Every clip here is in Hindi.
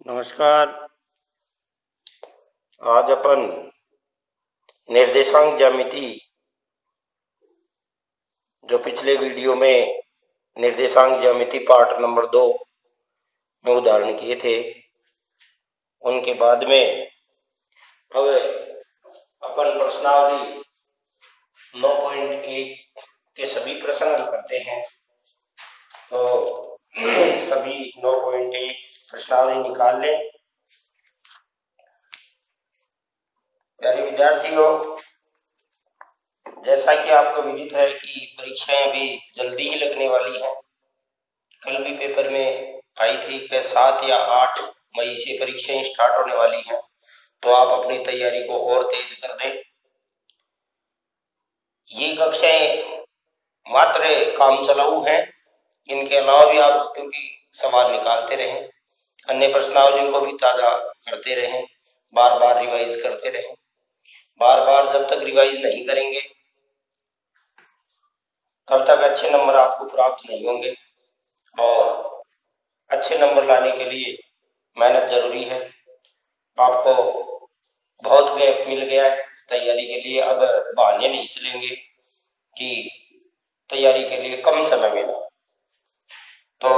नमस्कार। आज अपन निर्देशांक ज्यामिति जो पिछले वीडियो में निर्देशांक ज्यामिति पार्ट नंबर 2 में उदाहरण किए थे, उनके बाद में अब अपन प्रश्नावली 9.1 के सभी प्रश्न हल करते हैं। तो सभी 9.1 प्रश्नावली निकाल लें। प्यारे विद्यार्थियों, जैसा कि आपको विदित है कि परीक्षाएं अभी जल्दी ही लगने वाली हैं। कल भी पेपर में आई थी कि 7 या 8 मई से परीक्षाएं स्टार्ट होने वाली हैं, तो आप अपनी तैयारी को और तेज कर दें। ये कक्षाएं मात्र काम चलाऊ हैं, इनके अलावा भी आप क्योंकि सवाल निकालते रहें, अन्य प्रश्नावलियों को भी ताजा करते रहें, बार बार रिवाइज करते रहें। बार बार जब तक रिवाइज नहीं करेंगे तब तक अच्छे नंबर आपको प्राप्त नहीं होंगे, और अच्छे नंबर लाने के लिए मेहनत जरूरी है। आपको बहुत गैप मिल गया है तैयारी के लिए, अब बहाने नहीं चलेंगे कि तैयारी के लिए कम समय मिला। तो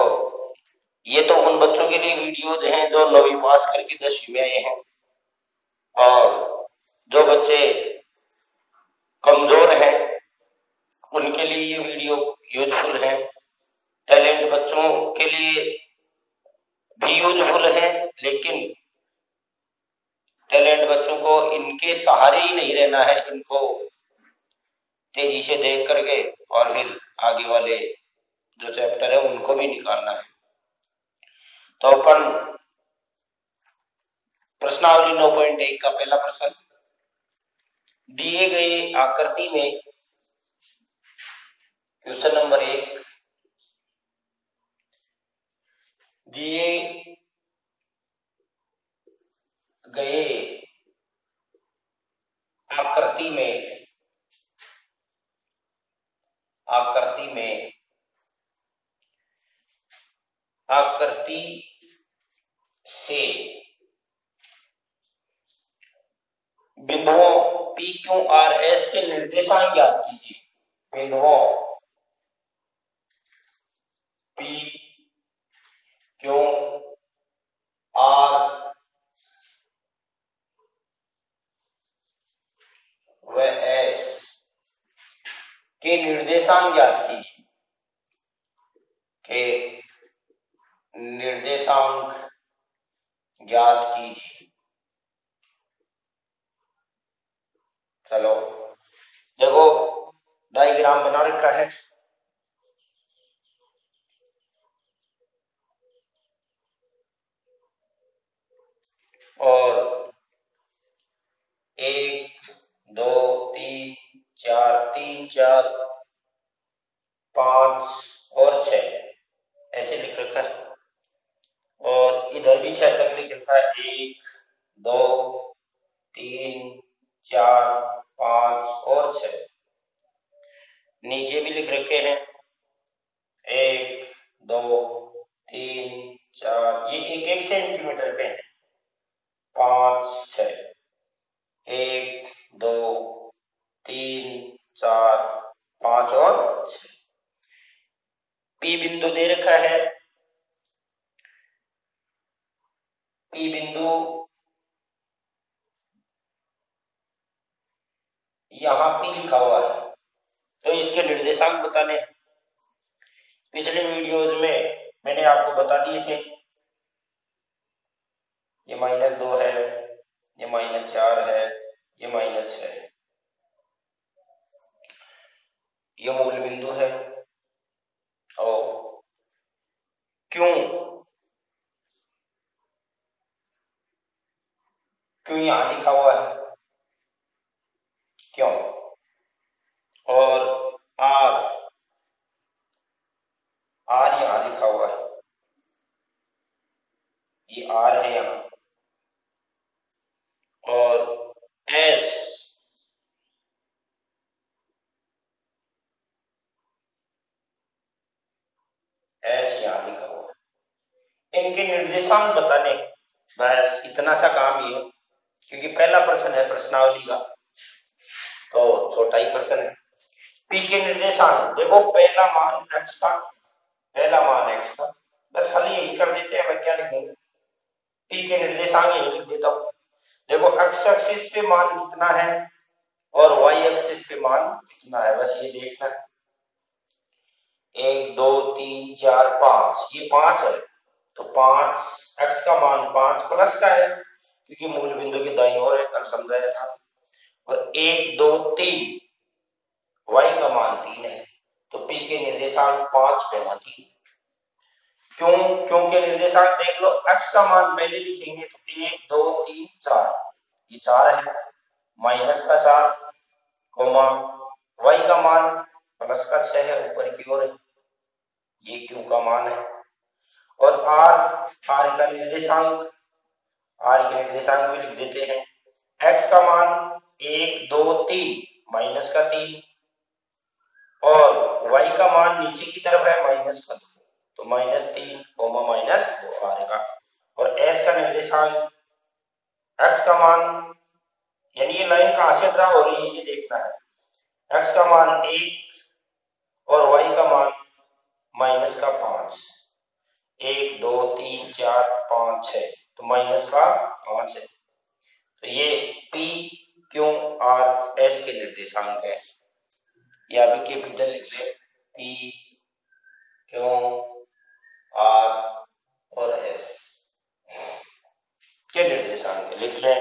ये तो उन बच्चों के लिए वीडियोज हैं जो 9वीं पास करके 10वीं में आए हैं, और जो बच्चे कमजोर हैं उनके लिए ये वीडियो यूजफुल है। टैलेंट बच्चों के लिए भी यूजफुल है, लेकिन टैलेंट बच्चों को इनके सहारे ही नहीं रहना है, इनको तेजी से देख करके और फिर आगे वाले जो चैप्टर है उनको भी निकालना है। तो अपन प्रश्नावली 9.1 का पहला प्रश्न, दिए गए आकृति में क्वेश्चन नंबर 1, दिए गए आकृति से बिंदुओं P, Q, R, S के निर्देशांक ज्ञात कीजिए। बिंदुओं P, Q, R व S के निर्देशांक ज्ञात कीजिए। चलो देखो, डायग्राम बना रखा है। और 1 2 3 4 3 4 5 और 6 ऐसे लिख रखा है, और इधर भी 6 तक लिख रखा है। 1 2 3 4 5 और 6 नीचे भी लिख रखे हैं। 1 2 3 4 ये 1 सेंटीमीटर पे है। 5 6 1 2 3 4 5 और 6 P बिंदु दे रखा है। P बिंदु यहां P लिखा हुआ है, तो इसके निर्देशांक बताने हैं। पिछले वीडियोज में मैंने आपको बता दिए थे, ये -2 है, ये -4 है, ये -6 है, ये मूल बिंदु है। और क्यों यहां लिखा हुआ है, क्यों। और R यहां लिखा हुआ है, ये R है यहां। और S यहां लिखा हुआ है। इनके निर्देशांक बताने, बस इतना सा काम ही हो, क्योंकि पहला प्रश्न है प्रश्नावली का, तो छोटा ही प्रश्न है। पी के निर्देशांक देखो, पहला मान x का, पहला मान x का, बस हल यही कर देते हैं। मैं क्या लिखूंगा, पी के निर्देशांक यही लिख देता हूं। देखो x एक्सिस पे मान कितना है और y एक्सिस पे मान कितना है, बस ये देखना है। 1 2 3 4 5, ये 5 है, तो 5 x का मान 5 प्लस का है, क्योंकि मूल बिंदु के दाईं ओर है, कल समझाया था। और 1 2 3 y का मान 3 है, तो p के निर्देशांक 5,3। क्यों क्यों के निर्देशांक देख लो, x का मान पहले लिखेंगे तो 1 2 3 4, ये 4 है, माइनस का 4, कोमा y का मान प्लस का 6 है, ऊपर की ओर है, ये q का मान है। और r का निर्देशांक, r के निर्देशांक भी लिख देते हैं। x का मान 1 2 3 माइनस का 3, और y का मान नीचे की तरफ है माइनस का 2, तो -3 कोमा -2 आएगा। और s का निर्देशांक, x का मान, यानी ये लाइन कहां से ड्रा हो रही है ये देखना है। x का मान 1 और y का मान माइनस का 5, 1 2 3 4 5 6, तो माइनस का 5 है, तो ये p q r s के निर्देशांक है। या भी कैपिटल लिख ले, p q r और s के निर्देशांक लिख लें।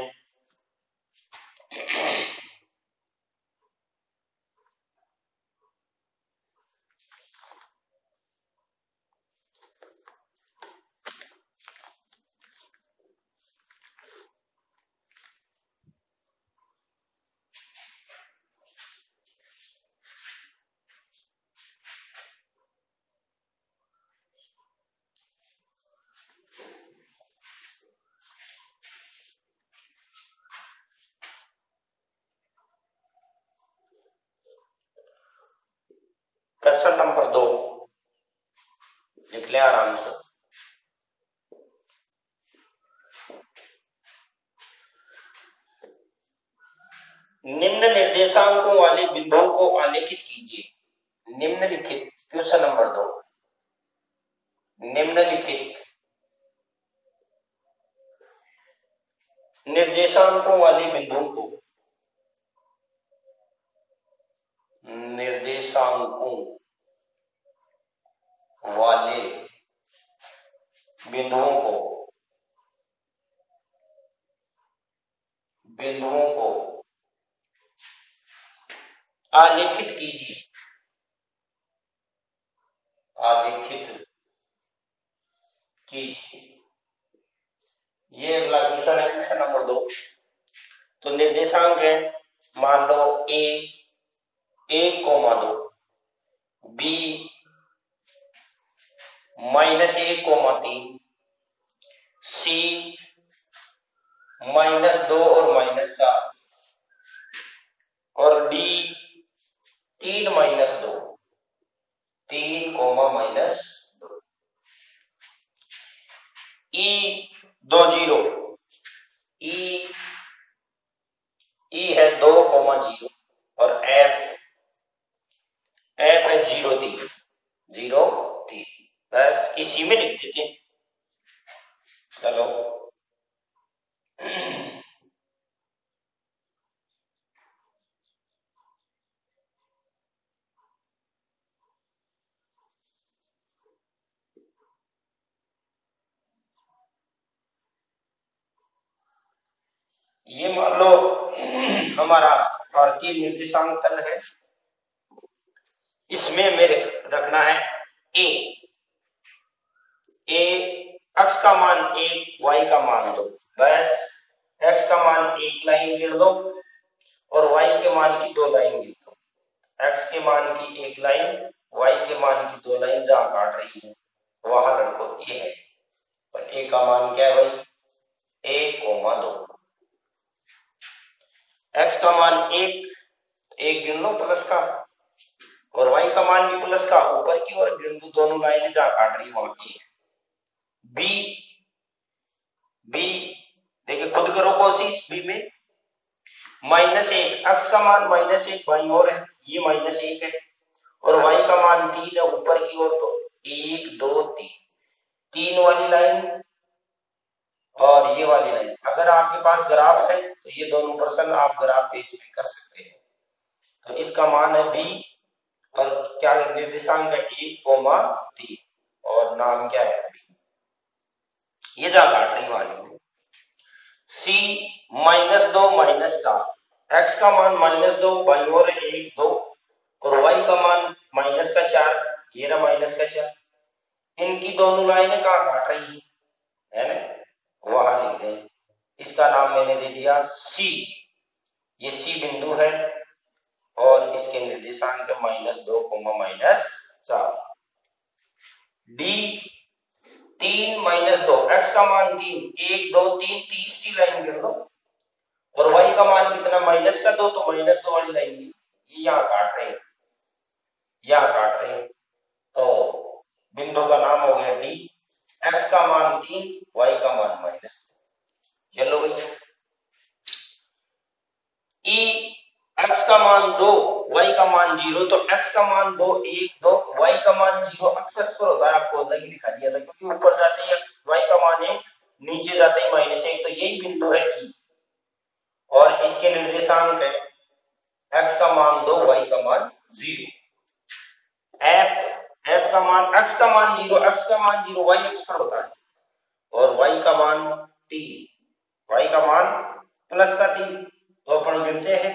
प्रश्न नंबर 2 लिख ले आराम से। निम्न निर्देशांकों वाले बिंदुओं को आलेखित कीजिए। निम्नलिखित, क्वेश्चन नंबर 2, निम्नलिखित निर्देशांकों वाले बिंदुओं को, निर्देशांकों वाले बिंदुओं को आलेखित कीजिए। आलेखित कीजिए, ये अगला क्वेश्चन है, क्वेश्चन नंबर 2। तो निर्देशांक है, मान लो a 1,2, b -1,3, c -2 और -4, और d 3 -2, 3, -2, e 2 0, e है 2, 0, और f है 0 3, 0 3, बस इसी में लिख देते हैं। चलो ये मान लो हमारा भारतीय निर्देशांक तल है, इसमें मेरे रखना है a x का मान 1, y का मान 2, बस x का मान 1 लाइन गिर दो और y के मान की 2 लाइन गिर दो। x के मान की 1 लाइन, y के मान की 2 लाइन जहां काट रही है वहां रखो, ये है। और a का मान क्या है भाई, 1,2, x का मान 1 गिन लो प्लस का, और y का मान भी प्लस का, ऊपर की ओर गिन दो, दोनों लाइनें जहां काट रही है वहां की है। b बी, देखिए खुद करो कोशिश। बी में -1, x का मान -1 बाईं ओर है, ये -1 है, और y का मान 3 है ऊपर की ओर, तो 1 2 3, 3 वाली लाइन और ये वाली लाइन। अगर आपके पास ग्राफ है तो ये दोनों प्रश्न आप ग्राफ पेज पे कर सकते हैं। तो इसका मान है बी, और क्या निर्देशांक है 1, 3, और नाम क्या है बी। ये जहां काट रही वाली सी, -2 -4, x का मान -2 बाईं ओर है 1 2, और y का मान -4, ये रहा -4। इनकी दोनों लाइनें कहां काट रही है ना, वहां लिख दें। इसका नाम मैंने दे दिया सी, ये सी बिंदु है, और इसके निर्देशांक है -2, -4। डी 3 -2, x का मान 3, 1 2 3, तीसरी लाइन गिन लो, और y का मान कितना -2, तो -2 वाली लाइन दी, ये यहाँ काट रहे हैं, यहाँ काट रहे हैं। तो बिंदु का नाम हो गया डी, x का मान 3, y का मान -2। चलो भाई, ई x का मान 2, y का मान 0, तो x का मान 2 1 2, y का मान 0, अक्स पर होता है, आपको अलग ही दिखा दिया था, क्योंकि ऊपर जाते ही y का मान 1, नीचे जाते ही -1, तो यही बिंदु है ई, और इसके निर्देशांक है x का मान 2, y का मान 0। f का मान, x का मान 0, x का मान 0, y अक्ष पर होता है, और y का मान 3, y का मान +3। तो अपन गिनते हैं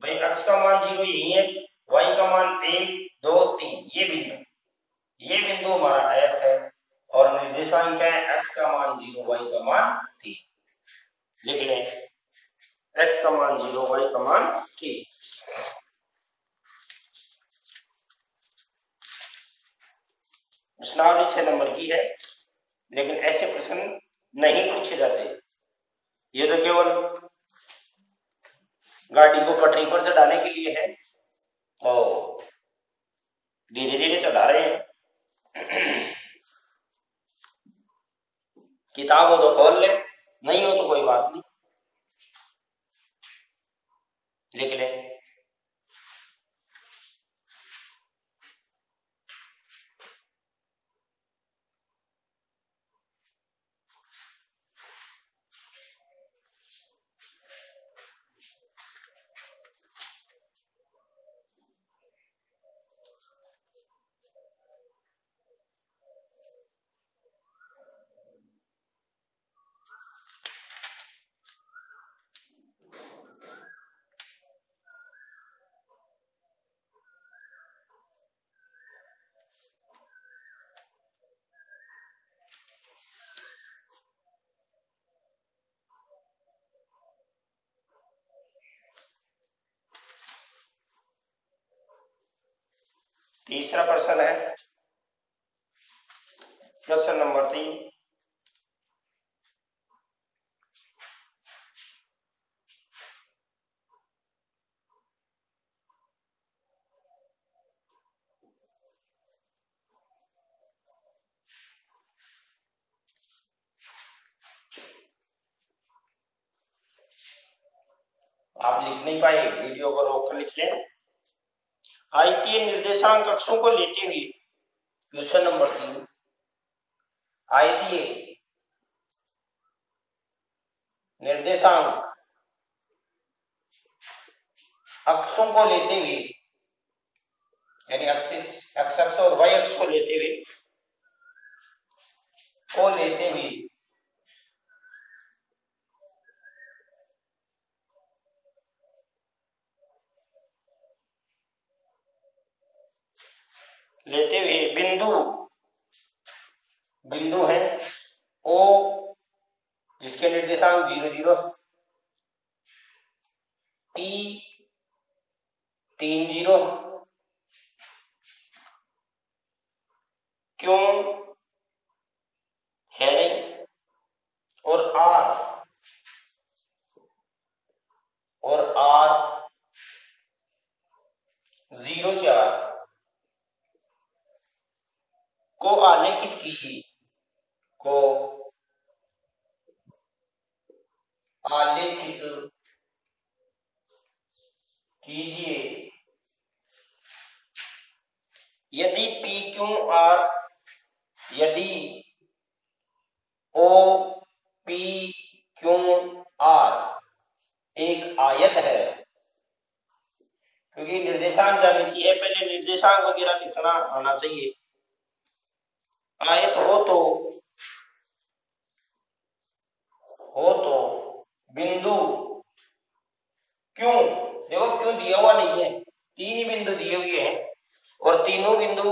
भाई, x का मान 0 यही है, y का मान 1 2 3, ये बिंदु हमारा f है, और निर्देशांक क्या है, x का मान 0, y का मान 3। लिख लें, x का मान 0, y का मान 3। प्रश्नावली 6 नंबर की है, लेकिन ऐसे प्रश्न नहीं पूछे जाते, ये तो केवल गाड़ी को पटरी पर चढ़ाने के लिए है, तो धीरे धीरे चढ़ा रहे हैं। किताब हो तो खोल ले, नहीं हो तो कोई बात नहीं, लिख ले। तीसरा प्रश्न है, प्रश्न नंबर 3। आप लिख नहीं पाए, वीडियो को रोक कर लिख लें। आयतीय निर्देशांक अक्षों को लेते हुए, क्वेश्चन नंबर 3, आयतीय निर्देशांक अक्षों को लेते हुए, यानी एक्स अक्ष और वाई अक्ष को लेते हुए, बिंदु है ओ, जिसके निर्देशांक 0 0, पी 3 0, क्यों है नहीं, और आर 0 4 को आलेखित कीजिए, को आलेखित कीजिए। यदि पी क्यू आर, यदि ओ पी क्यू आर एक आयत है, क्योंकि निर्देशांक ज्यामिति है, पहले निर्देशांक वगैरह लिखना आना चाहिए। आयत हो तो बिंदु क्यों, देखो क्यों दिया हुआ नहीं है, 3 ही बिंदु दिए हुए हैं और तीनों बिंदु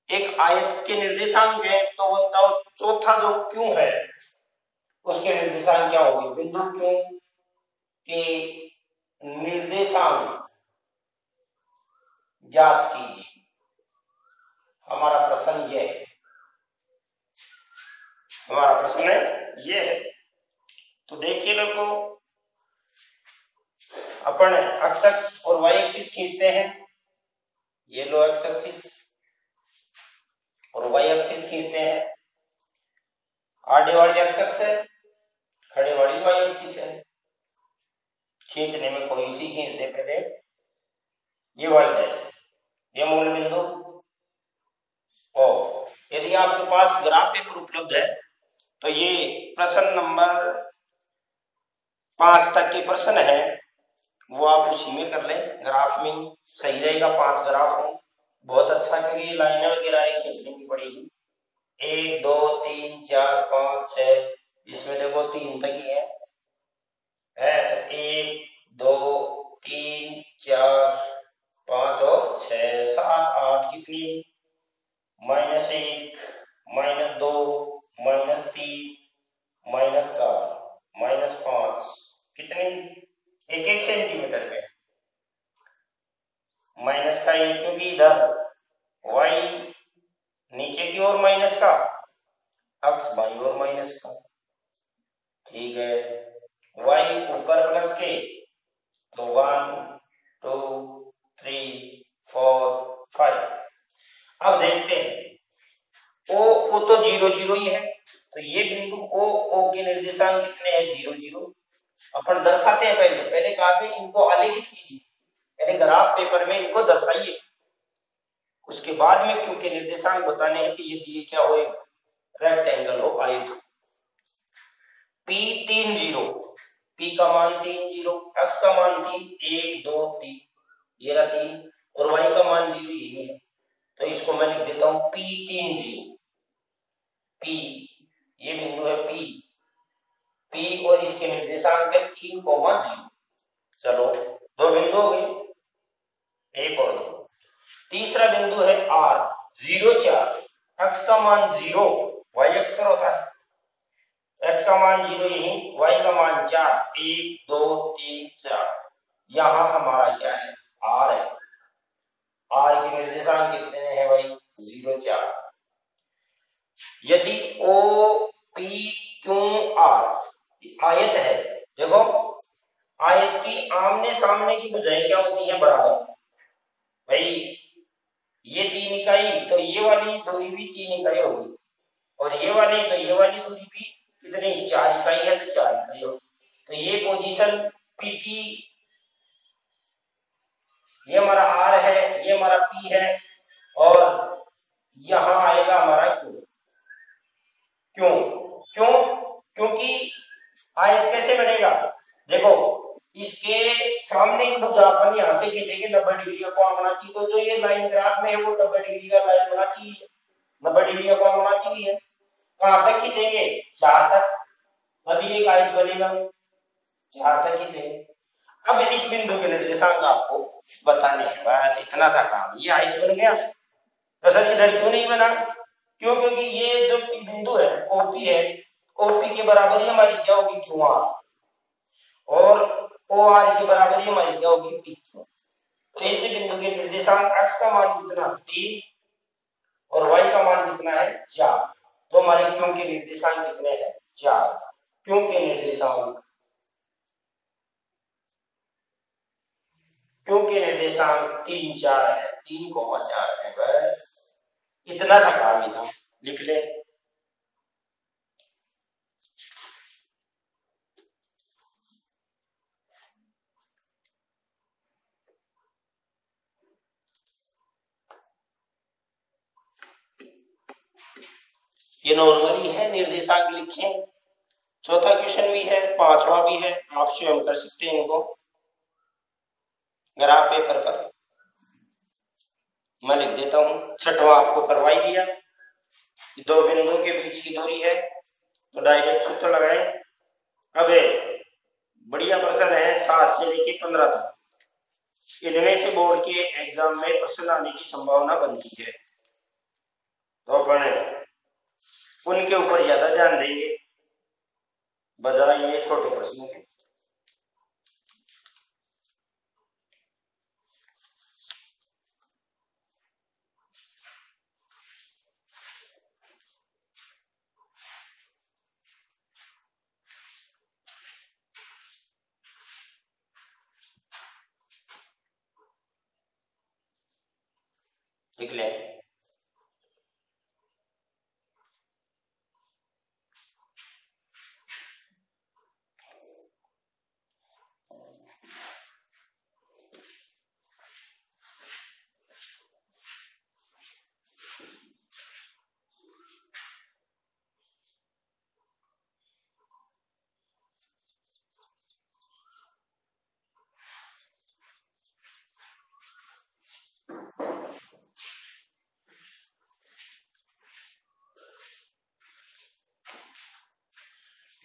एक आयत के निर्देशांक है, तो बताओ चौथा जो क्यों है उसके निर्देशांक क्या होंगे। बिंदु क्यों के निर्देशांक ज्ञात कीजिए, हमारा प्रश्न ये है, हमारा प्रश्न है ये है। तो देखिए लोगों, अपन एक्स एक्सिस और वाई एक्सिस खींचते हैं, ये लो एक्स एक्सिस और वाई एक्सिस खींचते हैं। आड़े वाली एक्स एक्सिस है, खड़े वाली वाई एक्सिस है। खींचने में कोई सी खींच दे पहले, ये वाई डैश, ये मूल बिंदु ओ। यदि आपके पास ग्राफ पेपर उपलब्ध है तो ये प्रश्न नंबर 5 तक के प्रश्न है वो आप उसी में कर लें, ग्राफ में सही रहेगा। 5 ग्राफ हो बहुत अच्छा, क्योंकि ये लाइनें वगैरह खींचनी भी पड़ेगी। 1 2 3 4 5 6, इसमें देखो 3 तक ही है तो 1 2 3 4 5 और 6 7 8 कितनी, -1 -2 -3 -4 -5, कितनी, 1 सेंटीमीटर में माइनस का 1, क्योंकि इधर y नीचे की ओर माइनस का, x बाई ओर माइनस का, ठीक है। y ऊपर प्लस के तो 1 2 3 4 5। अब देखते हैं o तो 0 0 ही है, तो ये बिंदु o के निर्देशांक कितने हैं, 0 0। अपन दर्शाते हैं, पहले कहा कि इनको आलेखित कीजिए, यानी ग्राफ पेपर में इनको दर्शाइए, उसके बाद में क्यों के निर्देशांक बताने हैं कि ये दिए क्या हो, रेक्टेंगल हो, आयत हो। P 3 0, P का मान 3 0, x का मान 3 1 2 3, ये रहा 3 और y का मान 0 यही है, तो इसको मैं लिख देता हूं P 3 0। P ये बिंदु है P और इसके निर्देशांक है 3 0। चलो 2 बिंदु हो गए, एक और 2। तीसरा बिंदु है R 0 4, x का मान 0, y अक्ष पर होता है, x का मान 0 यही, y का मान 4 1 2 3 4, यहां हमारा क्या है, R है। R के निर्देशांक कितने हैं भाई, 0 4। यदि O P Q R आयत है, देखो आयत की आमने सामने की भुजाएं क्या होती हैं, बराबर। भाई ये 3 इकाई तो ये वाली दूरी भी 3 इकाई होगी, और ये वाली तो ये वाली दूरी भी कितनी, 4 इकाई है, तो 4 इकाई होगी। तो ये पोजीशन P की, ये हमारा R है, ये हमारा P है, और यहां आएगा हमारा Q। क्यों क्यों, क्योंकि आयत कैसे बनेगा, देखो इसके सामने की भुजा अपन यहां से खींचेंगे 90 डिग्री का कोण बनाती, तो जो ये लाइन ग्राफ में है वो 90 डिग्री का लाइन बनाती है, 90 डिग्री का कोण बनाती हुई है। कहां तक खींचेंगे, 4 तक, तभी एक आयत बनेगा, 4 तक खींचेंगे। अब इस बिंदु के निर्देशांक आपको बताने हैं, बस इतना सा काम, ये आयत बन गया। तो सर इधर क्यों नहीं बना, क्यों, क्योंकि ये जो बिंदु है ओपी है, ओपी के बराबर ही हमारी क्या होगी, क्यू आर, और ओ आर के बराबर ही हमारी क्या होगी, पी क्यू। तो इसी बिंदु के निर्देशांक x का मान कितना 3 और y का मान कितना है 4, तो हमारे क्यों के निर्देशांक कितने हैं, 4। क्यों के निर्देशांक, क्यों के निर्देशांक 3 4 है, 3 4 है, बस इतना सा काम ही था, लिख ले। ये नॉर्मली है, निर्देशांक लिखें। चौथा क्वेश्चन भी है, पांचवा भी है, आप स्वयं कर सकते हैं इनको ग्राफ पेपर पर। मैं लिख देता हूं। छठवां आपको करवाई दिया, दो बिंदुओं के बीच की दूरी है तो डायरेक्ट सूत्र लगाएं। अब बढ़िया प्रश्न है 7 से लेके 15 तक। इनमें से बोर्ड के एग्जाम में प्रश्न आने की संभावना बनती है, तो अपन उनके ऊपर ज्यादा ध्यान देंगे बजाय ये छोटे प्रश्नों के। लिख लें।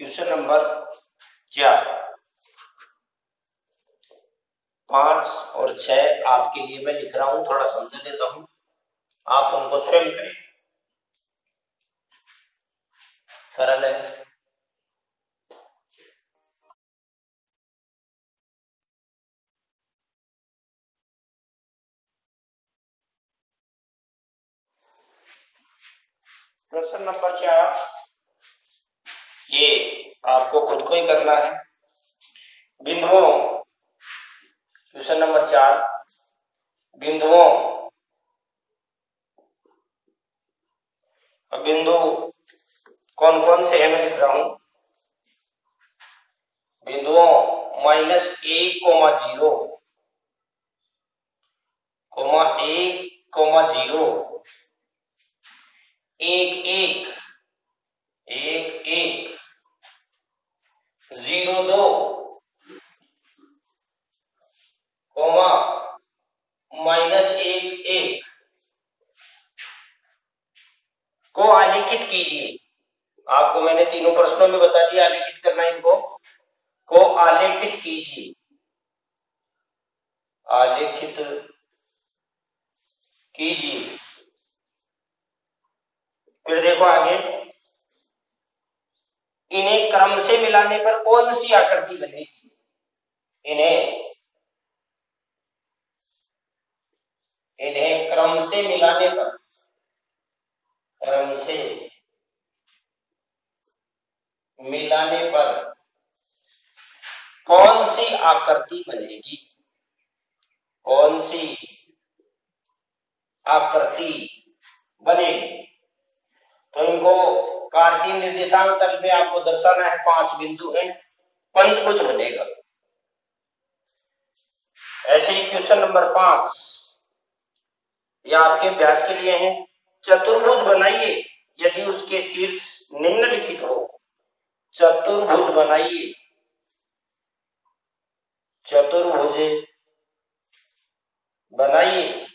क्वेश्चन नंबर 4, 5 और 6 आपके लिए मैं लिख रहा हूं, थोड़ा समझा देता हूं, आप उनको स्वयं करें, सरल है। प्रश्न नंबर 4 ये आपको खुद को ही करना है। बिंदुओं, क्वेश्चन नंबर 4, बिंदुओं, बिंदु कौन कौन से है मैं लिख रहा हूं। बिंदुओं -1, 0, 1, 0, 1, 1, 1, 1, 0, 2, -1, 1 को आलेखित कीजिए। आपको मैंने तीनों प्रश्नों में बता दिया आलेखित करना है इनको। को आलेखित कीजिए, आलेखित कीजिए। फिर देखो आगे, इन्हें क्रम से मिलाने पर कौन सी आकृति बनेगी। इन्हें क्रम से मिलाने पर, क्रम से मिलाने पर कौन सी आकृति बनेगी, कौन सी आकृति बनेगी। तो इनको कार्तीय निर्देशांक तल में आपको दर्शाना है, 5 बिंदु हैं, पंचभुज बनेगा। ऐसे ही क्वेश्चन नंबर 5 ये आपके अभ्यास के लिए है। चतुर्भुज बनाइए यदि उसके शीर्ष निम्नलिखित हो। चतुर्भुज बनाइए, चतुर्भुज बनाइए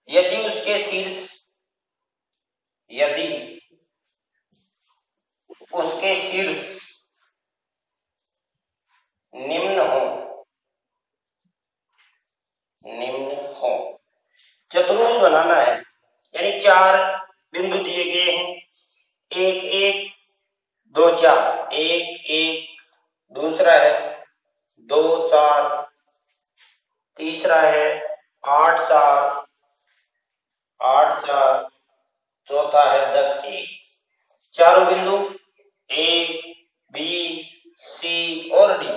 यदि उसके शीर्ष, यदि उसके शीर्ष निम्न हो, निम्न हो। चतुर्भुज बनाना है, यानी 4 बिंदु दिए गए हैं, 1, 1, 2, 4, 1, 1, दूसरा है 2, 4, तीसरा है 8, 4, 8, 4, चौथा है 10, 1। चारों बिंदु ए, बी, सी और डी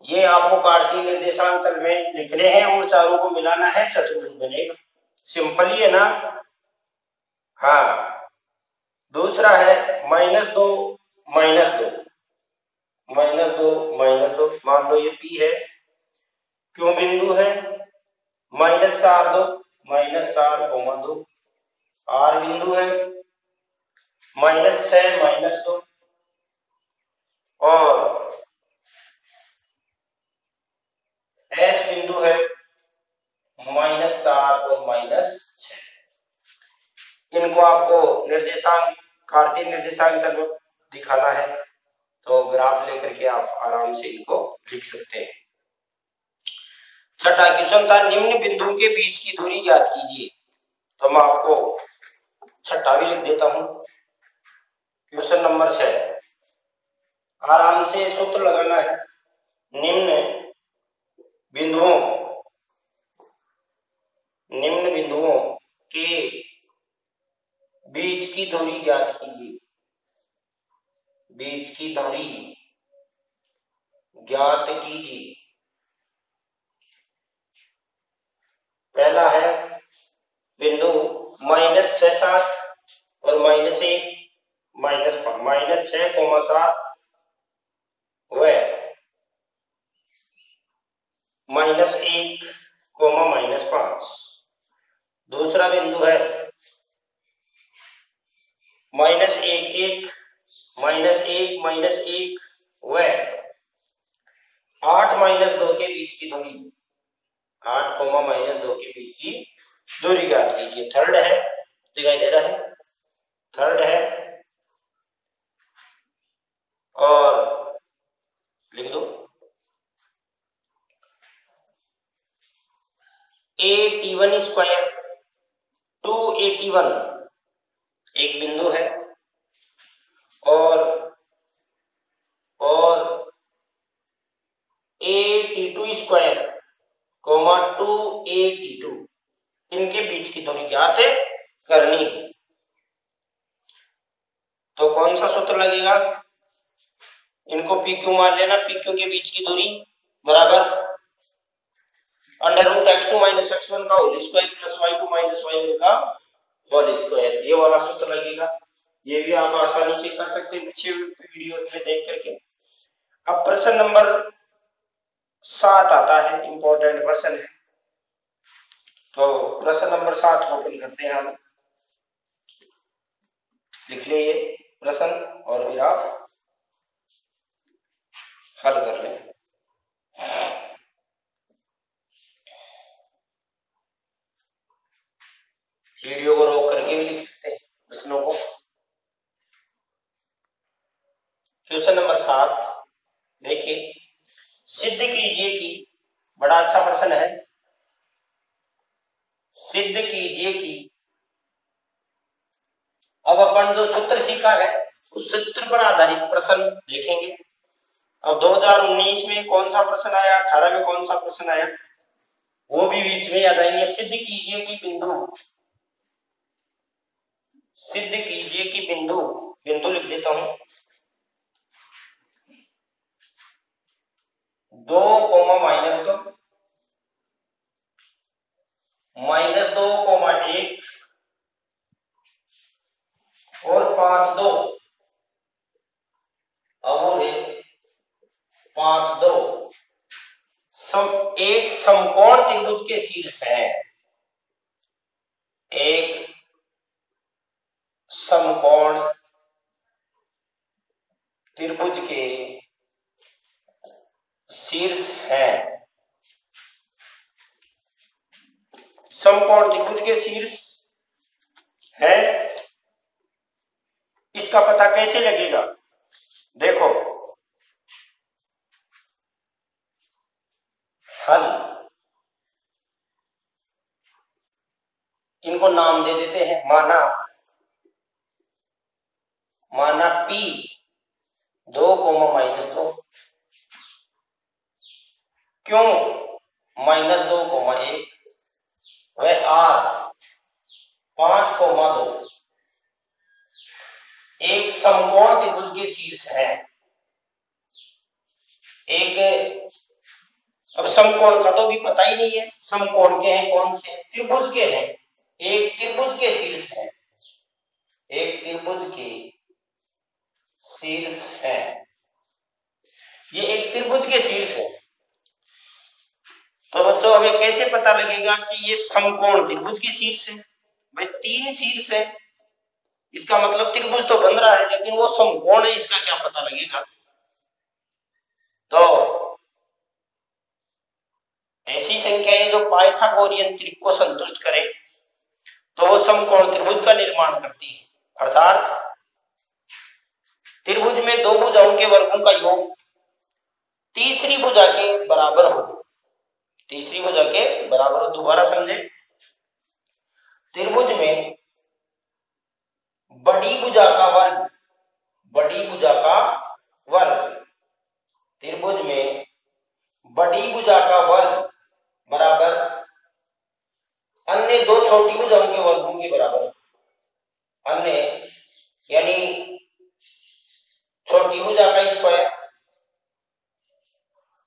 ये आपको कार्तीय निर्देशांक तल में लिखने हैं और चारों को मिलाना है, चतुर्भुज बनेगा। सिंपल ही है ना। हाँ, दूसरा है -2, -2, -2, मान लो ये P है, क्यों बिंदु है, -4, 2, -4, 2 R बिंदु है, -6, -2 और S बिंदु है -4 और -6। इनको आपको निर्देशांक, कार्तीय निर्देशांक तल दिखाना है तो ग्राफ लेकर के आप आराम से इनको लिख सकते हैं। छठा क्वेश्चन था निम्न बिंदुओं के बीच की दूरी ज्ञात कीजिए। तो मैं आपको छठा भी लिख देता हूं। क्वेश्चन नंबर 6, आराम से सूत्र लगाना है। निम्न बिंदुओं के बीच की दूरी ज्ञात कीजिए। बीच की दूरी ज्ञात कीजिए। पहला है बिंदु -6, 7 और -1, -5, -6, 7 व -1, -5। दूसरा बिंदु है -1, 1, -1, -1 व 8, -2 के बीच की दूरी, 8, -2 के बीच की दूरी ज्ञात कीजिए। थर्ड है, दिखाई दे रहा है, थर्ड है और लिख दो 81 स्क्वायर 281 एक बिंदु है और 82 स्क्वायर 282 इनके बीच की दूरी ज्ञात करनी है। तो कौन सा सूत्र लगेगा? इनको PQ मान लेना। PQ के बीच की दूरी बराबर √x2 - x1 का whole square plus y2 - y1 का होल स्क्वायर, ये वाला सूत्र लगेगा। ये भी आप आसानी से कर सकते हैं पीछे वीडियो में देख करके। अब प्रश्न नंबर 7 आता है, इंपॉर्टेंट प्रश्न है। तो प्रश्न नंबर 7 को ओपन करते हैं हम। लिख लिए प्रश्न और फिर आप हल कर लें। वीडियो को रोक करके भी लिख सकते हैं प्रश्नों को। क्वेश्चन नंबर 7 देखिए, सिद्ध कीजिए कि, बड़ा अच्छा प्रश्न है, सिद्ध कीजिए कि, अब अपन जो सूत्र सीखा है उस सूत्र पर आधारित प्रश्न देखेंगे। अब 2019 में कौन सा प्रश्न आया, 18 में कौन सा प्रश्न आया, वो भी बीच में याद आएंगे। सिद्ध कीजिए कि बिंदु, सिद्ध कीजिए कि बिंदु, बिंदु लिख देता हूं 2, -2, -2, -1 और 5, 2 और 5, 2 एक समकोण त्रिभुज के शीर्ष है। एक समकोण त्रिभुज के शीर्ष है। समकोण त्रिभुज के शीर्ष है, इसका पता कैसे लगेगा? देखो, हल, इनको नाम दे देते हैं। माना P 2, -2 क्यों -2, 1 व R 5, 2 एक समकोण त्रिभुज के शीर्ष है। एक, अब समकोण का तो भी पता ही नहीं है, समकोण के हैं कौन से, त्रिभुज के हैं। एक त्रिभुज के शीर्ष है, एक त्रिभुज के शीर्ष है, ये एक त्रिभुज के शीर्ष है। तो बच्चों हमें कैसे पता लगेगा कि ये समकोण त्रिभुज की शीर्ष है? भाई 3 शीर्ष है, इसका मतलब त्रिभुज तो बन रहा है, लेकिन वो समकोण है, इसका क्या पता लगेगा? तो ऐसी संख्याएं जो पाइथागोरियन त्रिक को संतुष्ट करे तो वो समकोण त्रिभुज का निर्माण करती है। अर्थात त्रिभुज में दो भुजाओं के वर्गों का योग तीसरी भुजा के बराबर हो। तीसरी भुजा के बराबर हो। दोबारा समझे, त्रिभुज में बड़ी भुजा का वर्ग, बड़ी भुजा का वर्ग, त्रिभुज में बड़ी भुजा का वर्ग बराबर अन्य दो छोटी भुजाओं के वर्गों के बराबर। अन्य यानी छोटी भुजा का स्क्वायर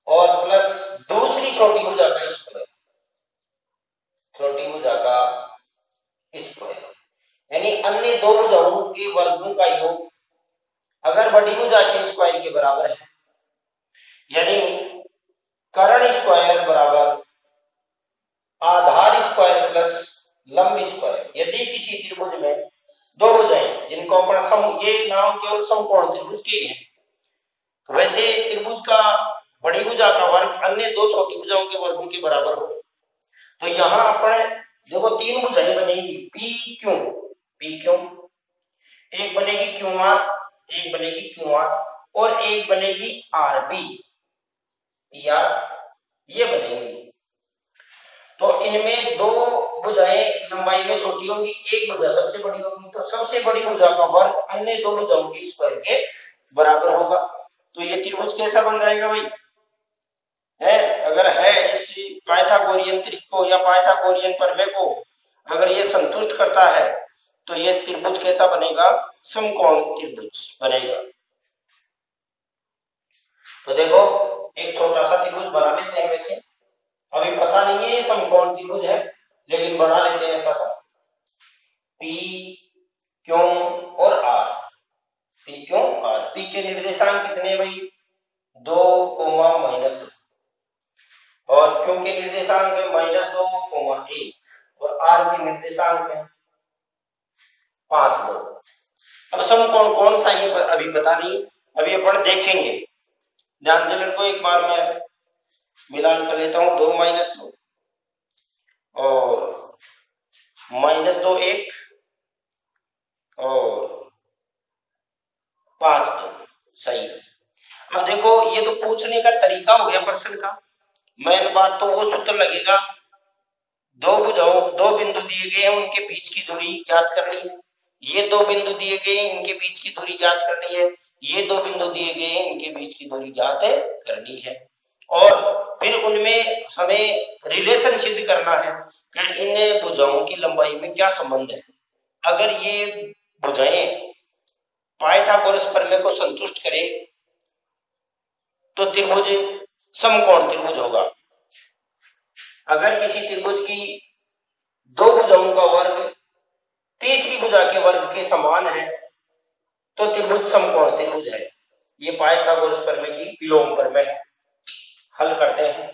और प्लस दूसरी छोटी भुजा का स्क्वायर, छोटी भुजा का स्क्वायर, यानी अन्य दो भुजाओं के वर्गों का योग अगर बड़ी भुजा के स्क्वायर के बराबर है, यानी कर्ण स्क्वायर बराबर आधार स्क्वायर प्लस लंब स्क्वायर। यदि किसी त्रिभुज में दो भुजाएं जिनको अपन सम, ये नाम केवल समकोण त्रिभुज के हैं, तो वैसे त्रिभुज का बड़ी भुजा का वर्ग अन्य दो छोटी भुजाओं के वर्गों के बराबर हो, तो यहां अपने देखो तीन भुजाएं बनेगी पी क्यू, पी क्यू, एक बनेगी क्यू आर, एक बनेगी क्यू आर और एक बनेगी आर पी, पी आर, ये बनेगी। तो इनमें दो भुजाएं लंबाई में छोटी होंगी, एक भुजा सबसे बड़ी होगी, तो सबसे बड़ी भुजा का वर्ग अन्य दो भुजाओं के स्क्वायर के बराबर होगा। तो ये त्रिभुज कैसा बन जाएगा भाई? है, अगर है इस पाइथागोरियन त्रिक को या पाइथागोरियन प्रमेय को अगर ये संतुष्ट करता है तो ये त्रिभुज कैसा बनेगा? समकोण त्रिभुज बनेगा। तो देखो एक छोटा सा त्रिभुज बना लेते हैं। वैसे अभी पता नहीं है ये समकोण त्रिभुज है, लेकिन बना लेते हैं ऐसा सा। पी क्यू और R, P Q R. P के निर्देशांक कितने भाई? 2, -2 और क्यू के निर्देशांक है -2, 1 और आर के निर्देशांक है 5, 2। अब समकोण कौन सा ये अभी पता नहीं, अभी अपन देखेंगे। ध्यान देने को एक बार मैं मिलान कर लेता हूं। 2 -2 और -2 1 और 5, 2, सही। अब देखो ये तो पूछने का तरीका हो गया प्रश्न का। मेन बात तो वो सूत्र लगेगा, दो भुजाओं, दो बिंदु दिए गए हैं, उनके बीच की दूरी ज्ञात करनी है। ये दो बिंदु दिए गए हैं, इनके बीच की दूरी ज्ञात करनी है। ये दो बिंदु दिए गए हैं, इनके बीच की दूरी ज्ञात करनी है। और फिर उनमें हमें रिलेशन सिद्ध करना है कि इन भुजाओं की लंबाई में क्या संबंध है। अगर ये भुजाएं पाइथागोरस प्रमेय को संतुष्ट करें तो त्रिभुज समकोण त्रिभुज होगा। अगर किसी त्रिभुज की दो भुजाओं का वर्ग तीसरी भुजा के वर्ग के समान है तो त्रिभुज समकोण त्रिभुज है। ये पाइथागोरस प्रमेय की विलोम प्रमेय है। हल करते हैं।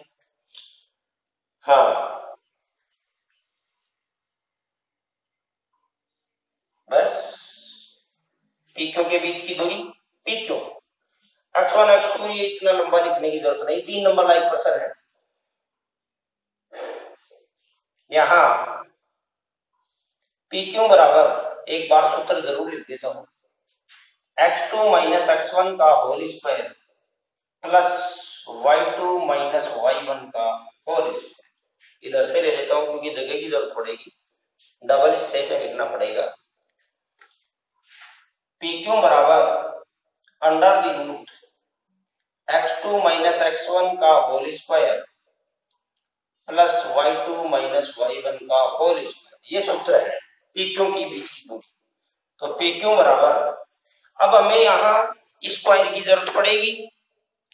हाँ बस पी क्यू के बीच की दूरी पी क्यू, x1 x2 ये इतना लंबा लिखने की जरूरत नहीं, 3 नंबर लाइक प्रश्न है। यहां पी क्यू बराबर, एक बार सूत्र जरूर लिख देता हूं, x2 - x1 का whole square plus y2 - y1 का होल स्क्वायर। इधर से ले लेता हूं क्योंकि जगह की जरूरत पड़ेगी, डबल स्टेप में लिखना पड़ेगा। पी क्यू बराबर under the root x2 - x1 का whole square plus y2 - y1 का होल स्क्वायर। ये सूत्र है पी क्यू की बीच की दूरी। तो पी क्यू बराबर, अब हमें यहाँ स्क्वायर की जरूरत पड़ेगी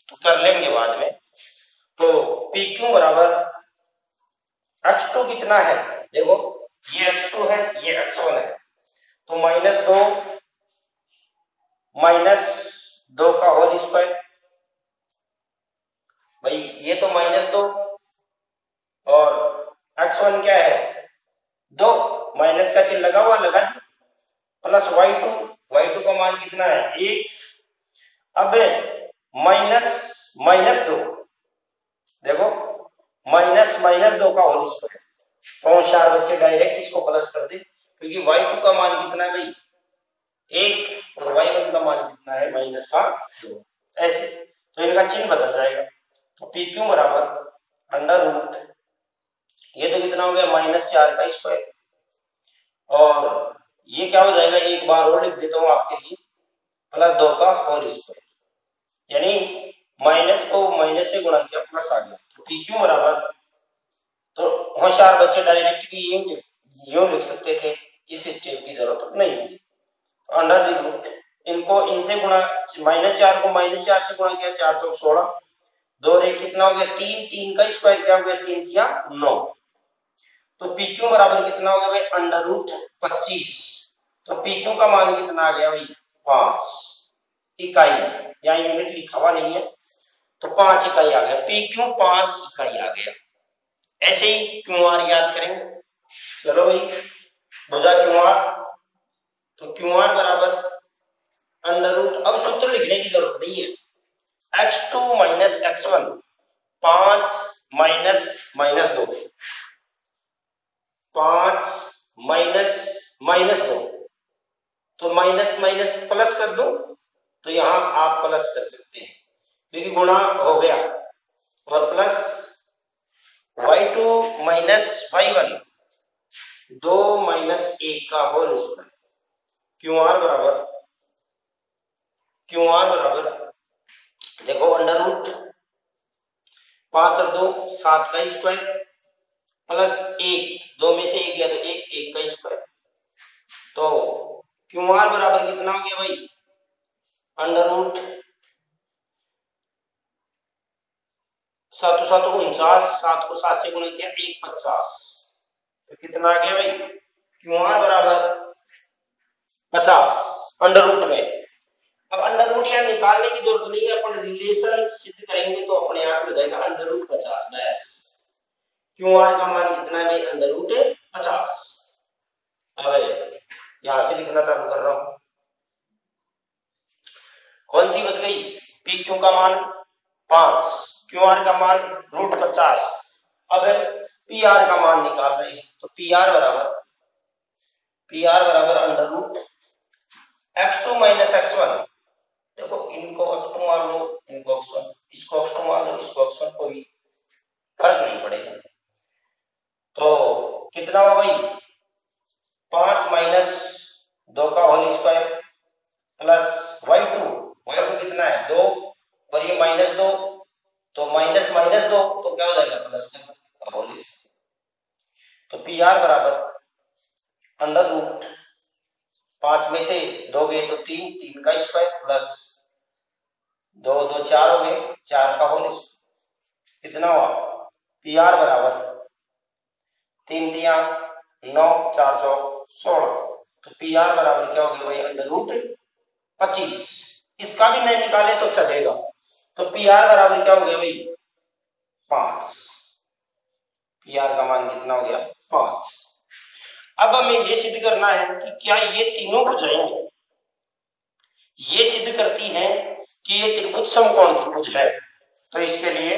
तो कर लेंगे बाद में। तो पी क्यू बराबर x2 कितना है? देखो ये x2 है, ये x1 है, तो -2 का होल स्क्वायर। भाई ये तो -2 और x1 क्या है 2, माइनस का चिन्ह लगा हुआ लगा, प्लस y2 का मान कितना है 1। अब माइनस माइनस 2, देखो माइनस माइनस 2 का होल स्क्वायर, तो होशियार बच्चे डायरेक्ट इसको प्लस कर दे, क्योंकि y2 का मान कितना है भाई 1 और y1 का मान कितना है माइनस का 2, ऐसे तो इनका चिन्ह बदल जाएगा। तो pq बराबर अंडर रूट, ये तो कितना हो गया -4 का स्क्वायर, और ये क्या हो जाएगा, एक बार और लिख देता हूं आपके लिए, +2 का होल स्क्वायर, यानी माइनस को माइनस से गुणा किया प्लस आ गया। तो pq बराबर, तो होशियार बच्चे डायरेक्ट भी यूं लिख सकते थे, इस स्टेप की जरूरत नहीं थी। अंडर रूट इनको इनसे गुणा, -4 को -4 से गुणा किया, 4 चौक 16, 2 और 1 कितना हो गया 3, 3 का स्क्वायर क्या हो गया 3 तिया 9। तो PQ बराबर कितना हो गया भाई अंडर रूट 25। तो PQ का मान कितना आ गया भाई 5 इकाई, यहाँ यूनिट लिखा हुआ नहीं है, तो 5 इकाई आ गया, PQ 5 इकाई आ गया। ऐसे ही QR याद करेंगे। चलो भाई भुजा QR, तो QR बराबर अंडर रूट, अब सूत्र लिखने की जरूरत नहीं है, x2 minus x1, 5 minus minus 2, 5 minus minus 2, तो माइनस माइनस प्लस कर दो, तो यहां आप प्लस कर सकते हैं क्योंकि गुणा हो गया, और plus y2 minus y1, 2 minus 1 का होल स्क्वायर, QR बराबर देखो अंडर रूट 5 और 2 7 का स्क्वायर, प्लस 1, 2 में से 1 गया तो 1 का स्क्वायर, तो QR बराबर कितना हो गया भाई अंडर रूट 7 7 49, 7 को 7 से गुणा किया 1 50, तो कितना आ गया भाई QR बराबर 50 अंडर रूट में। अब अंडर रूट यहाँ निकालने की जरूरत नहीं है, अपन रिलेशन सिद्ध करेंगे तो अपने आप हो जाएगा अंडर रूट 50 बस। QR का मान कितना है भाई अंडर रूट 50। अब यहां से लिखना चालू कर रहा हूं, कौन सी बच गई PQ का मान 5, QR का मान रूट 50। अब PR का मान निकाल रहे हैं, तो PR बराबर under root x2 minus x1, देखो इनको x2 मान लो, इनको x1, इसको x2 मान लो, इसको x1, कोई फर्क नहीं पड़ेगा। तो कितना हुआ भाई 5 माइनस 2 का होल स्क्वायर, प्लस y2 कितना है 2, और ये -2, तो माइनस माइनस 2, तो क्या हो जाएगा प्लस का होल स्क्वायर। तो PR बराबर अंडर रूट 5 में से 2 गए तो 3, 3 का स्क्वायर, प्लस 2 2 4 हो गए, 4 का होल स्क्वायर, कितना हुआ PR बराबर 3 तिया 9, 4 चौक 16, तो PR बराबर क्या हो गया भाई अंडर रूट 25। इसका भी नहीं निकाले तो चलेगा, तो PR बराबर क्या हो गया भाई 5, PR का मान कितना हो गया 5। अब हमें यह सिद्ध करना है कि क्या ये तीनों भुजाएं ये सिद्ध करती हैं कि ये त्रिभुज समकोण त्रिभुज है। तो इसके लिए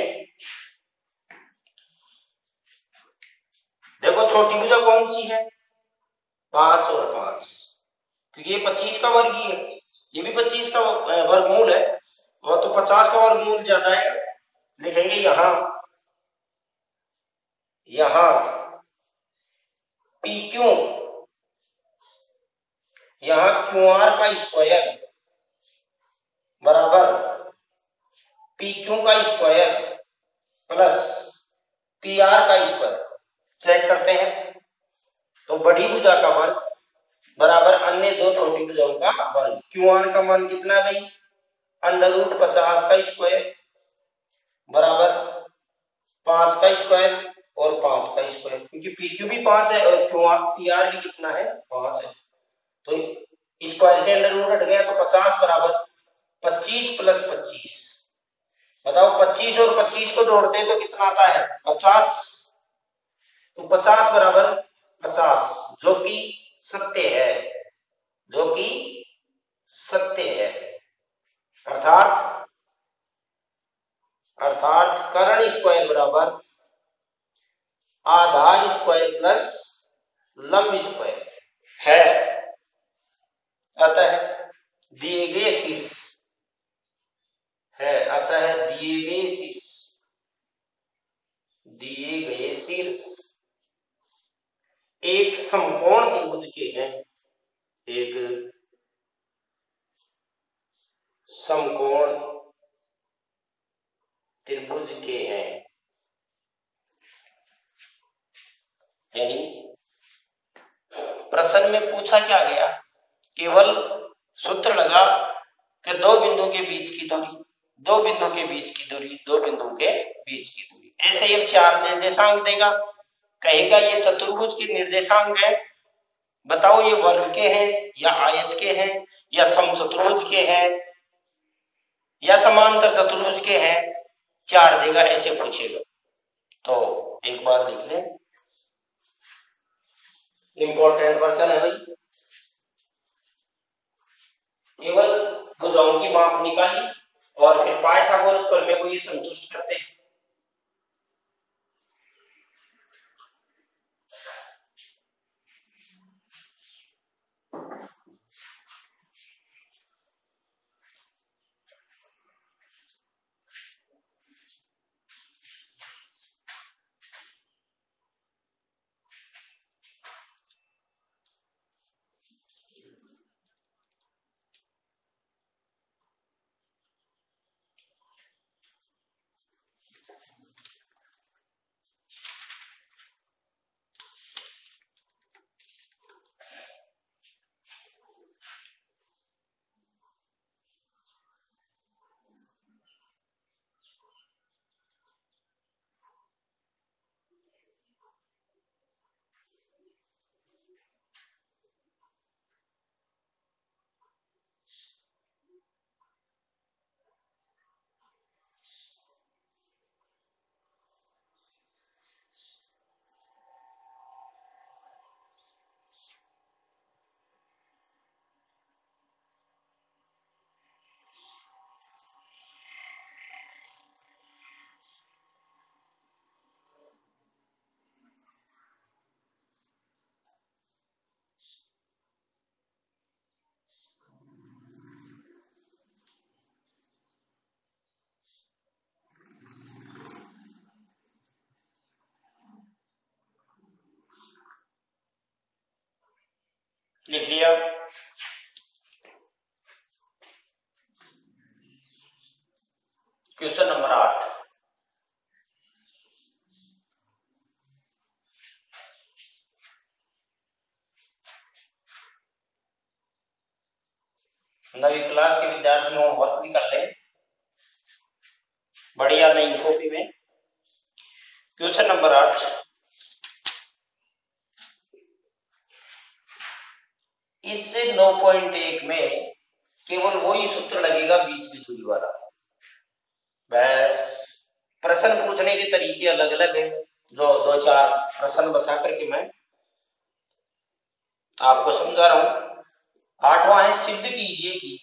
देखो छोटी भुजा कौन सी है 5 और 5, क्योंकि ये 25 का वर्गीय है, ये भी 25 का वर्गमूल है, और तो 50 का वर्गमूल ज्यादा है, लिखेंगे यहां PQ, यहां QR का स्क्वायर बराबर PQ का स्क्वायर प्लस PR का स्क्वायर, चेक करते हैं, तो बड़ी भुजा का वर्ग बराबर अन्य दो छोटी भुजाओं का वर्ग। QR का मान कितना है भाई अंडर रूट 50 का स्क्वायर बराबर 5 का स्क्वायर और 5 का स्क्वायर, क्योंकि PQ भी 5 है और PR भी कितना है 5 है, तो स्क्वायर से अंडर रूट हट गया, तो 50 बराबर 25 प्लस 25, बताओ 25 और 25 को जोड़ते हैं तो कितना आता है 50, तो 50 बराबर 50, जो कि सत्य है, जो कि सत्य है। अर्थात कर्ण स्क्वायर बराबर आधार स्क्वायर प्लस लंब स्क्वायर है। अतः दिए गए शीर्ष है, अतः दिए गए शीर्ष एक समकोण त्रिभुज के हैं, एक समकोण त्रिभुज के हैं। यानी प्रश्न में पूछा क्या गया, केवल सूत्र लगा कि दो बिंदुओं के बीच की दूरी, दो बिंदुओं के बीच की दूरी, दो बिंदुओं के बीच की दूरी, ऐसे ही चार निर्देशांक देगा, कहेगा ये चतुर्भुज के निर्देशांक है, बताओ ये वर्ग के हैं या आयत के हैं या समचतुर्भुज के हैं या समांतर चतुर्भुज के हैं, चार देगा, ऐसे पूछेगा। तो एक बार लिख ले, इंपॉर्टेंट क्वेश्चन है भाई। केवल भुजाओं की माप निकाली और फिर पाइथागोरस प्रमेय को ये संतुष्ट करते हैं। लिख लिया। क्वेश्चन नंबर 8, नवी क्लास के विद्यार्थी होमवर्क भी कर ले बढ़िया नई कॉपी में। क्वेश्चन नंबर 8, इस 9.1 में केवल वही सूत्र लगेगा बीच की दूरी वाला। बस प्रश्न पूछने के तरीके अलग अलग हैं, जो दो चार प्रश्न बता करके मैं आपको समझा रहा हूं। 8वां है, सिद्ध कीजिए कि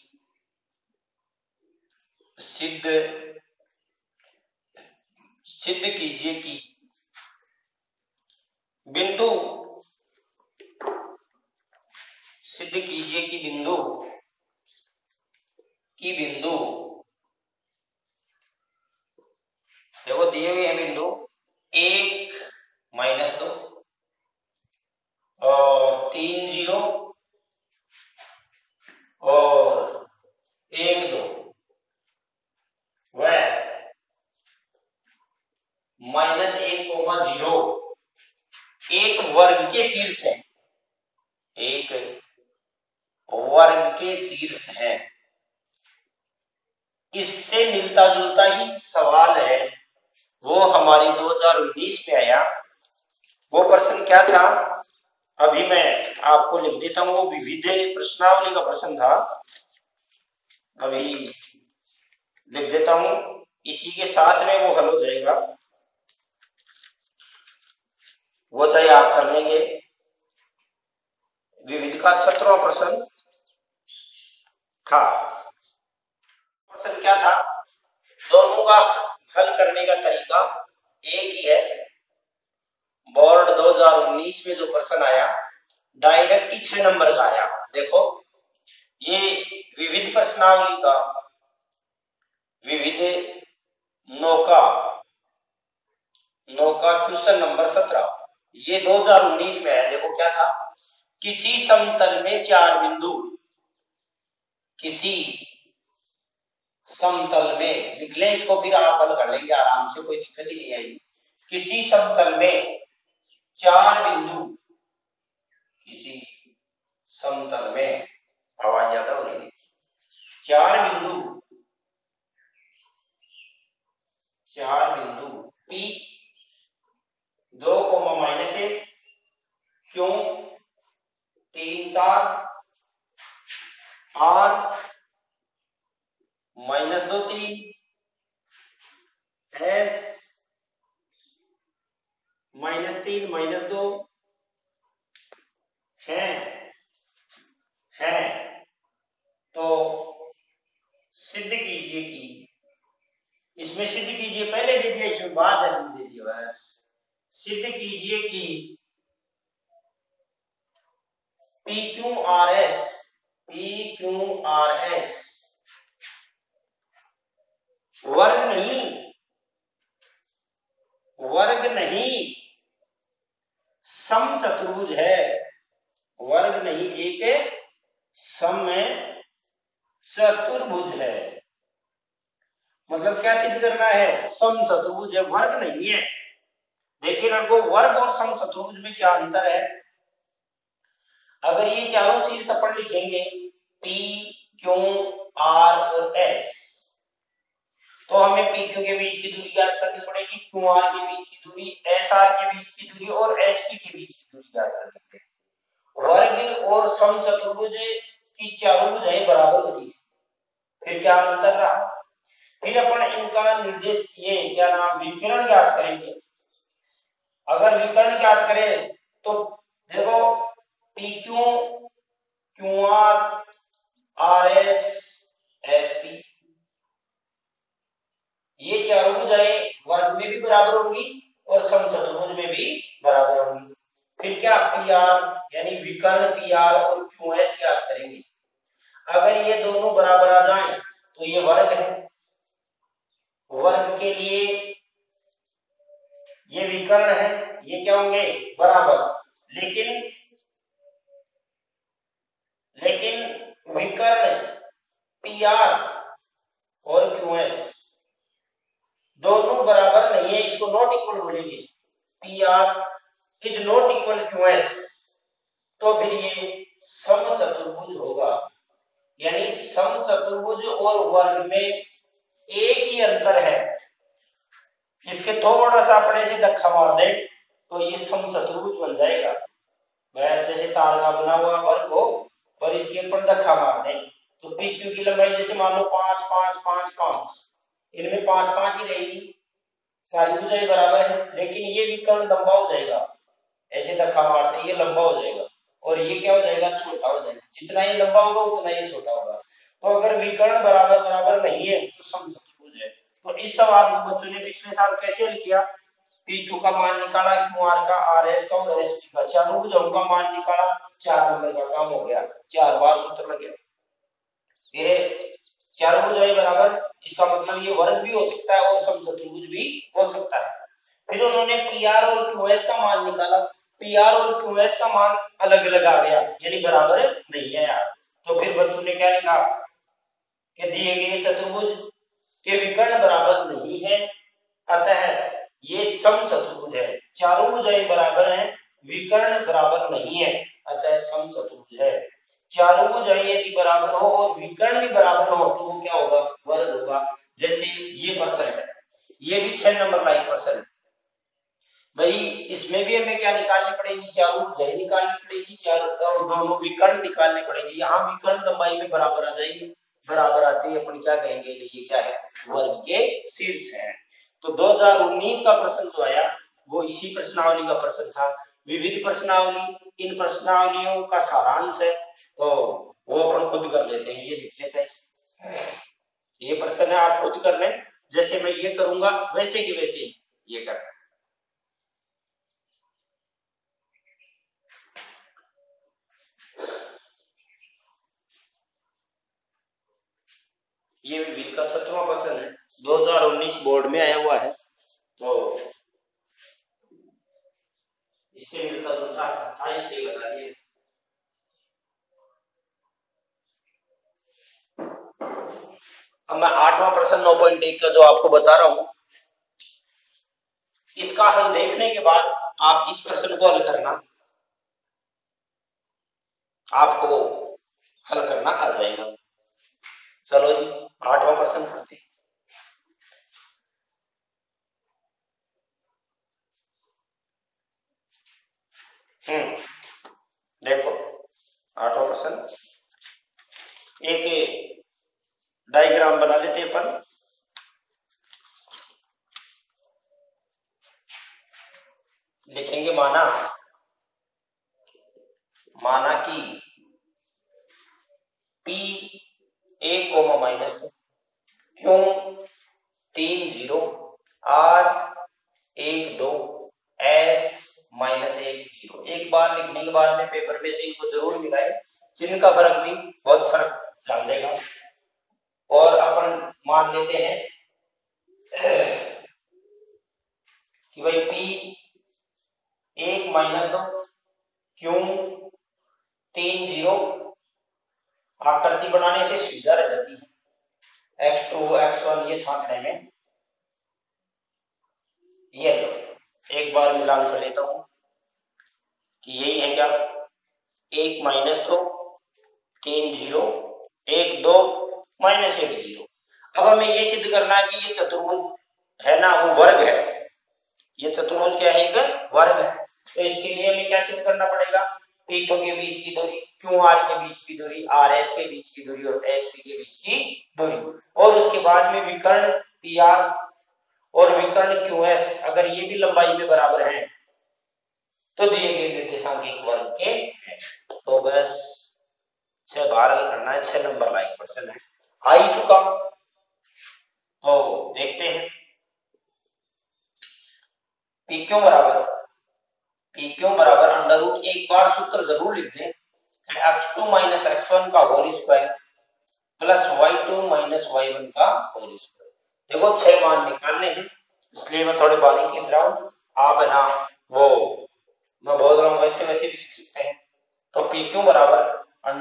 बिंदु देखो दिए हुए हैं बिंदु 1 -2 और 3 0 और 1 2 वह -1 0 एक वर्ग के शीर्ष है, एक वर्ग के शीर्ष है। इससे मिलता जुलता ही सवाल है, वो हमारी 2019 में आया। वो प्रश्न क्या था, अभी मैं आपको लिख देता हूं, वो विविध प्रश्नावली का प्रश्न था, अभी लिख देता हूं, इसी के साथ में वो हल हो जाएगा। वो चाहिए आप कर लेंगे। विविध का 17वां प्रश्न था। प्रश्न क्या था? दोनों का हल करने का तरीका एक ही है। बोर्ड 2019 में जो प्रश्न आया डायरेक्ट ही 6 नंबर का आया। देखो ये विविध प्रश्नावली का विविध नौका क्वेश्चन नंबर 17 ये 2019 में है। देखो क्या था? किसी समतल में 4 बिंदु, किसी समतल में, लिख लें इसको, फिर आप हल कर लेंगे आराम से, कोई दिक्कत ही नहीं आएगी। किसी समतल में 4 बिंदु, किसी समतल में, आवाज ज्यादा हो रही है, 4 बिंदु P 2,-1 क्यों 3, 4 R -2, 3 S -3, -2 है। तो सिद्ध कीजिए कि, इसमें सिद्ध कीजिए पहले दे दिया, इसमें बाद में दे दिया। बस सिद्ध कीजिए कि PQRS वर्ग नहीं समचतुर्भुज है। वर्ग नहीं, एक सम चतुर्भुज है। मतलब क्या सिद्ध करना है? समचतुर्भुज है, वर्ग नहीं है। देखिए लड़कों, वर्ग और समचतुर्भुज में क्या अंतर है? अगर ये चारों शीर्ष अपन लिखेंगे P, Q, R और S, तो हमें PQ के बीच की दूरी याद करनी पड़ेगी, QR के बीच की दूरी, SR के बीच की दूरी और SP के बीच की दूरी याद करनी पड़ेगी। वर्ग और समचतुर्भुज की चारों भुजाएं बराबर होती है। फिर क्या अंतर रहा? फिर अपन इनका निर्देश, ये क्या नाम, विकर्ण ज्ञात करेंगे। अगर विकर्ण ज्ञात करें तो देखो PQ, QR, RS, SP, ये चारों भुजाएं वर्ग में भी बराबर होंगी और समचतुर्भुज में भी बराबर होंगी। फिर क्या PR यानी विकर्ण PR और QS ज्ञात करेंगे। अगर ये दोनों बराबर आ जाएं तो ये वर्ग है। वर्ग के लिए ये विकर्ण है, ये क्या होंगे? बराबर। लेकिन विकर्ण PR और QS दोनों बराबर नहीं है, इसको नॉट इक्वल बोलेंगे। PR is not equal QS, तो फिर ये समचतुर्भुज होगा। यानी समचतुर्भुज और वर्ग में एक ही अंतर है। इसके थोड़ा सा अपने से धक्का मार दे तो ये समचतुर्भुज बन जाएगा। वह जैसे तार का बना हुआ वर्ग हो और इसके ऊपर धक्का मार दे तो PQ की लंबाई जैसे मान लो 5, 5, 5, 5, इनमें 5, 5 ही रहेगी, सारी भुजाएं बराबर है। लेकिन ये विकर्ण लंबा हो जाएगा, ऐसे धक्का मारते ये लंबा हो जाएगा और ये क्या हो जाएगा? छोटा हो जाएगा। जितना ये लंबा होगा उतना ये छोटा होगा। तो अगर विकर्ण बराबर बराबर नहीं है तो समचतुर्भुज है। तो इस सवाल को बच्चों ने पिछले साल कैसे हल किया? PQ का मान निकाला, QR का, RS का और SP का, चारों भुजाओं का मान निकाला, 4 नंबर का काम हो गया। 4 बार सूत्र लग गया। ये चारों भुजाएं बराबर, इसका मतलब ये वर्ग भी हो सकता है और समचतुर्भुज भी हो सकता है। फिर उन्होंने PR और QS का मान निकाला। PR और QS का मान अलग अलग आ गया, यानी बराबर नहीं है यार। तो फिर बच्चों ने क्या लिखा कि दिए गए चतुर्भुज के विकर्ण बराबर नहीं है, अतः ये समचतुर्भुज है। चारों भुजाएं बराबर हैं, विकर्ण बराबर नहीं है, अतः समचतुर्भुज है। चारों भुजाएं यदि बराबर हो और विकर्ण भी बराबर हो तो वो क्या होगा? वर्ग होगा। जैसे ये प्रश्न है, ये भी 6 नंबर का एक प्रश्न है भाई। इसमें भी हमें क्या निकालनी पड़ेगी? चारों भुजाएं निकालनी पड़ेगी, चारों और दोनों विकर्ण निकालने पड़ेंगे। यहाँ विकर्ण लंबाई में बराबर आ जाएगी। बराबर आते ही अपन क्या कहेंगे? ये क्या है? वर्ग के शीर्ष है। तो 2019 का प्रश्न जो आया वो इसी प्रश्नावली का प्रश्न था। विविध प्रश्नावली इन प्रश्नावलियों का सारांश है, तो वो अपन खुद कर लेते हैं, ये लिख लेते हैं। ये प्रश्न है, आप खुद कर लें, जैसे मैं ये करूंगा वैसे की वैसे ही ये कर। ये विविध का 7वां प्रश्न है, 2019 बोर्ड में आया हुआ है, तो इससे मिलता जुलता था, इसलिए बता दिए। अब मैं 8वां प्रश्न 9.1 का जो आपको बता रहा हूं, इसका हल देखने के बाद आप इस प्रश्न को हल करना, आपको हल करना आ जाएगा। चलो जी 8वां प्रश्न पढ़ते हैं। देखो 8वां प्रश्न, एक डायग्राम बना लेते हैं अपन। लिखेंगे माना कि P 1, Q 3, 0, R 1, 2, S -1, 0। एक बार लिखने के बाद में पेपर में से इनको जरूर मिलाए, चिन्ह का फर्क भी बहुत फर्क डाल देगा। और अपन मान लेते हैं कि भाई P 1, -2, Q 3, 0, आकृति बनाने से सुविधा रह जाती है, x2 x1 ये छांटने में। ये एक बार मिलान कर लेता हूं कि यही है क्या, 1, -2, 3, 0, 1, 2, -1, 0। अब हमें ये सिद्ध करना है कि ये चतुर्भुज है ना, वो वर्ग है। ये चतुर्भुज क्या है, एक वर्ग है। तो इसके लिए हमें क्या सिद्ध करना पड़ेगा, पीकों के बीच की दूरी, QR के बीच की दूरी, RS के बीच की दूरी और SP के बीच की दूरी, और उसके बाद में विकर्ण PR और विकर्ण QS अगर ये भी लंबाई में बराबर हैं तो दिए गए निर्देशांक एक वर्ग के हैं। तो बस 6 बार हल करना है, 6 नंबर का एक प्रश्न है, आ ही चुका। तो देखते हैं, PQ बराबर √, एक बार सूत्र जरूर लिख दें, x2 - x1 का whole square plus y2 - y1 का होल स्क्वायर। देखो 6 मान निकालने हैं, इसलिए मैं थोड़े बारीक लिख रहा हूं, आप है ना वो मैं बोल रहा हूं वैसे वैसे भी लिख सकते हैं। तो PQ बराबर √,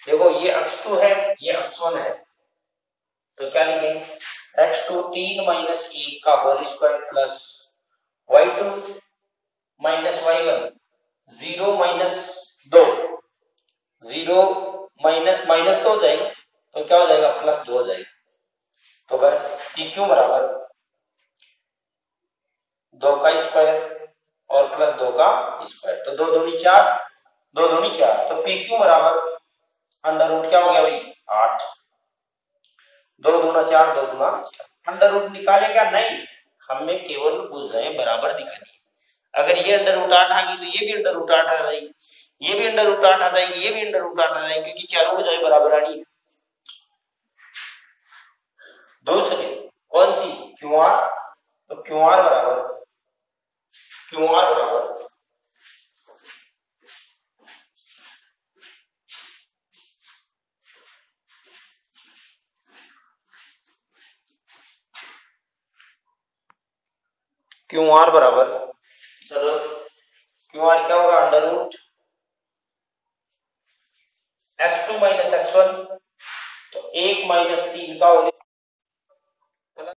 देखो ये x2 है, ये x1 है, तो क्या लिखें, x2 3 - 1 का whole square plus y2 - y1 0 - 2, 0 minus minus तो हो जाएगा, तो क्या हो जाएगा, +2 हो जाएगा। तो बस PQ बराबर 2 का स्क्वायर और +2 का स्क्वायर, तो 2 दूनी 4, 2 दूनी 4, तो PQ बराबर √, क्या हो गया भाई 8, 2 दूना 4, 2 दूना 4। √ निकाले क्या, नहीं, हमें केवल भुजाएं बराबर दिखानी है। अगर ये √8 आ गई तो ये भी √8 आ जाएगी, ये भी √8 आ जाएगी, ये भी √8 आ जाएगी, क्योंकि चारों भुजाएं बराबर आनी है। दूसरी कौन सी, QR, तो QR बराबर चलो QR क्या होगा, √, x2 - x1, तो 1 - 3 का होल